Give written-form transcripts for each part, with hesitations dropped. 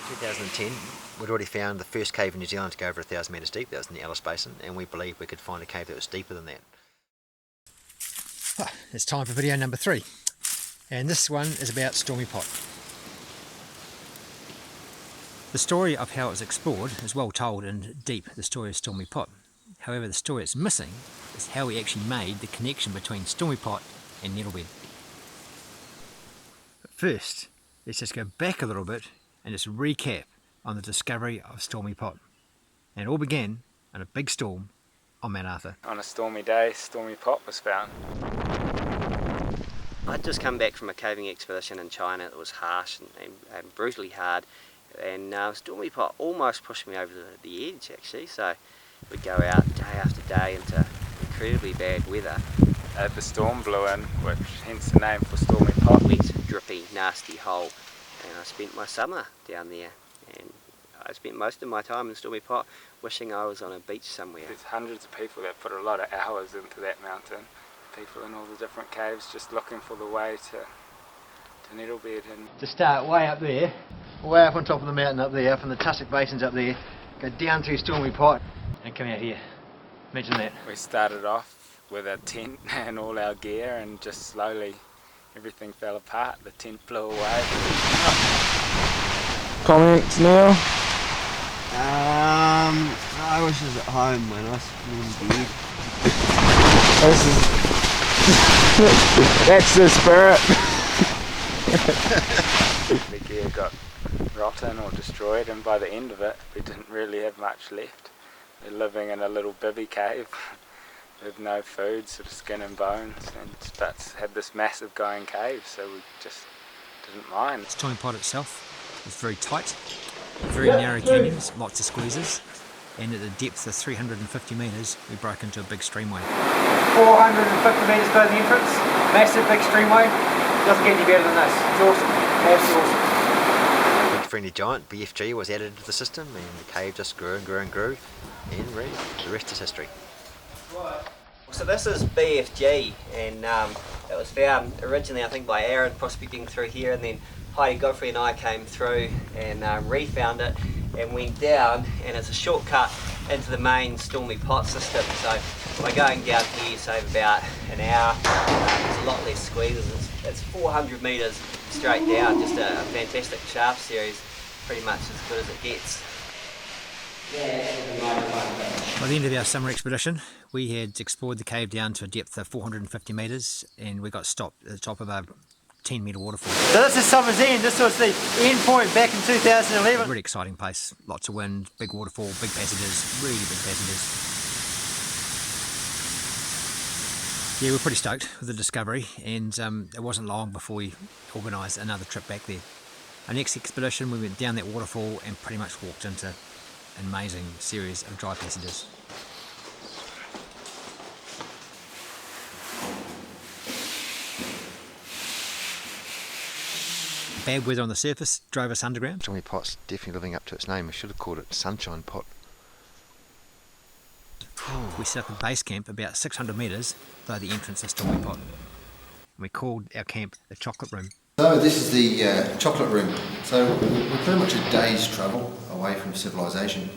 2010, we'd already found the first cave in New Zealand to go over 1,000 metres deep. That was in the Alice Basin, and we believed we could find a cave that was deeper than that. Oh, it's time for video number 3, and this one is about Stormy Pot. The story of how it was explored is well told in Deep, the story of Stormy Pot. However, the story that's missing is how we actually made the connection between Stormy Pot and Nettlebed. But first, let's just go back a little bit and just recap on the discovery of Stormy Pot. And it all began in a big storm on Mount Arthur. On a stormy day, Stormy Pot was found. I'd just come back from a caving expedition in China. It was harsh and brutally hard, and Stormy Pot almost pushed me over the edge actually. So we'd go out day after day into incredibly bad weather. The storm blew in, which hence the name for Stormy Pot. Wet, drippy, nasty hole, and I spent my summer down there, and I spent most of my time in Stormy Pot wishing I was on a beach somewhere. There's hundreds of people that put a lot of hours into that mountain. People in all the different caves just looking for the way to Nettlebed. And To start way up there, way up on top of the mountain up there, up in the tussock basins up there, go down through Stormy Pot and come out here. Imagine that. we started off with a tent and all our gear, and just slowly everything fell apart. The tent blew away. Comments now? I wish I was at home when I was in bed. This is that's the spirit. The gear got rotten or destroyed, and by the end of it we didn't really have much left. We're living in a little bivvy cave with no food, sort of skin and bones, but had this massive going cave, so we just didn't mind. Stormy Pot itself is very tight, very narrow canyons, lots of squeezes, and at the depth of 350 metres we broke into a big streamway. 450 metres below the entrance, massive big streamway, doesn't get any better than this. It's awesome, absolutely awesome. Big friendly giant, BFG, was added to the system, and the cave just grew and grew and grew, and really, the rest is history. So this is BFG, and it was found originally I think by Aaron prospecting through here, and then Heidi Godfrey and I came through and refound it and went down, and it's a shortcut into the main Stormy Pot system. So by going down here you save about an hour. There's a lot less squeezes. It's 400 metres straight down, just a fantastic shaft series, pretty much as good as it gets. By the end of our summer expedition, we had explored the cave down to a depth of 450 metres, and we got stopped at the top of a 10 metre waterfall. So this is summer's end. This was the end point back in 2011. Really exciting place, lots of wind, big waterfall, big passages, really big passages. Yeah, we're pretty stoked with the discovery, and it wasn't long before we organised another trip back there. Our next expedition, we went down that waterfall and pretty much walked into an amazing series of dry passages. Bad weather on the surface drove us underground. Stormy Pot's definitely living up to its name. We should have called it Sunshine Pot. We set up a base camp about 600 metres below the entrance of Stormy Pot. And we called our camp the Chocolate Room. So this is the chocolate room. So we're pretty much a day's travel away from civilization.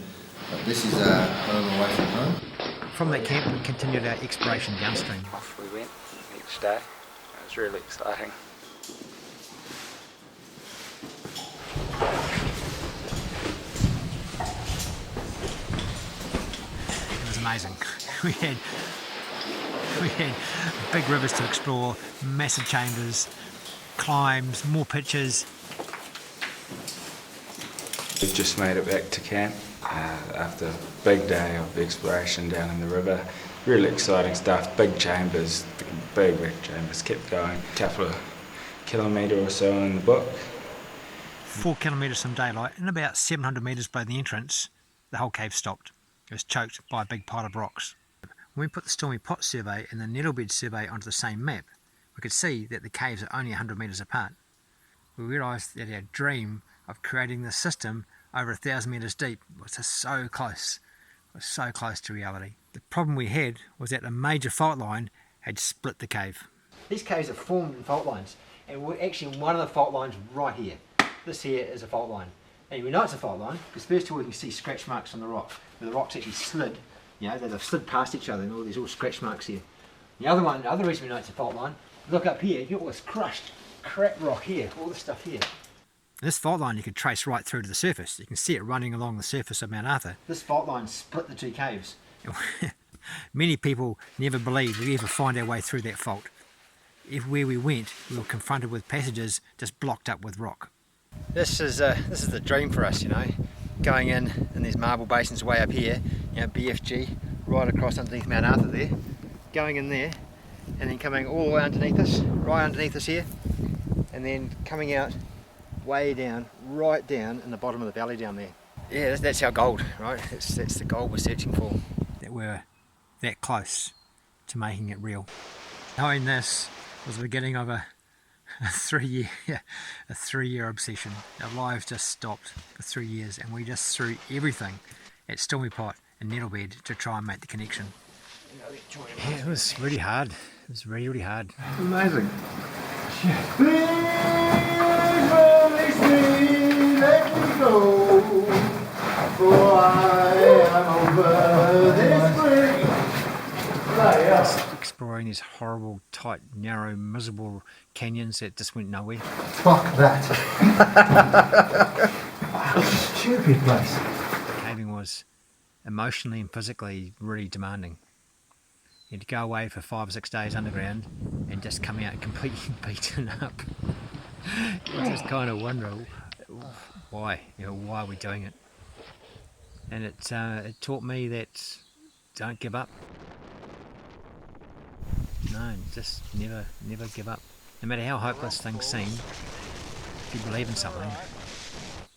But this is home away from home. From that camp we continued our exploration downstream. Off we went each day. It was really exciting. It was amazing. We had big rivers to explore, massive chambers, climbs, more pitches. We've just made it back to camp after a big day of exploration down in the river. Really exciting stuff, big chambers, big chambers, kept going. A couple of kilometre or so in the book. 4 kilometres from daylight, and about 700 metres below the entrance, the whole cave stopped. It was choked by a big pile of rocks. When we put the Stormy Pot survey and the Nettlebed survey onto the same map, we could see that the caves are only 100 metres apart. We realised that our dream of creating this system over 1,000 metres deep was just so close. It was so close to reality. The problem we had was that a major fault line had split the cave. These caves are formed in fault lines, and we're actually in one of the fault lines right here. This here is a fault line. And we know it's a fault line because first of all we can see scratch marks on the rock, where the rocks actually slid. You know, they've slid past each other, and there's all scratch marks here. The other reason we know it's a fault line, look up here, you've got all this crushed crap rock here, all this stuff here. This fault line you can trace right through to the surface. You can see it running along the surface of Mount Arthur. This fault line split the two caves. Many people never believed we'd ever find our way through that fault. Where we went, we were confronted with passages just blocked up with rock. This is the dream for us, you know, going in these marble basins way up here, you know, BFG, right across underneath Mount Arthur there, going in there, and then coming all the way underneath us, right underneath us here, and then coming out way down, right down in the bottom of the valley down there. Yeah, that's our gold, right? That's the gold we're searching for. That we're that close to making it real. Knowing this was the beginning of a 3-year obsession. Our lives just stopped for 3 years, and we just threw everything at Stormy Pot and Nettlebed to try and make the connection. Yeah, it was really hard. It was really, really hard. Amazing. Exploring these horrible, tight, narrow, miserable canyons that just went nowhere. Fuck that. Stupid place. Caving was emotionally and physically really demanding. You had to go away for 5 or 6 days underground and just come out completely beaten up. You just kind of wonder why, you know, why are we doing it? And it taught me that don't give up. No, just never give up. No matter how hopeless things seem, if you believe in something,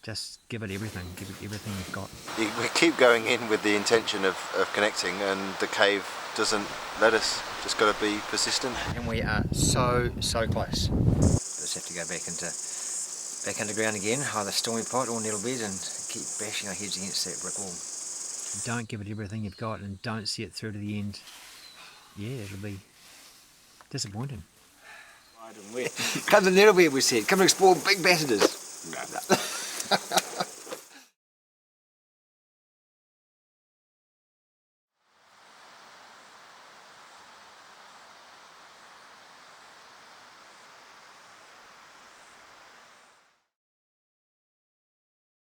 just give it everything. Give it everything you've got. We keep going in with the intention of connecting, and the cave doesn't let us. Just got to be persistent. And we are so close. Just have to go back underground again, either Stormy Pot or Nettlebed, and keep bashing our heads against that brick wall. Don't give it everything you've got, and don't see it through to the end. Yeah, it'll be disappointing. Come to Nettlebed, we said. Come and explore big passages.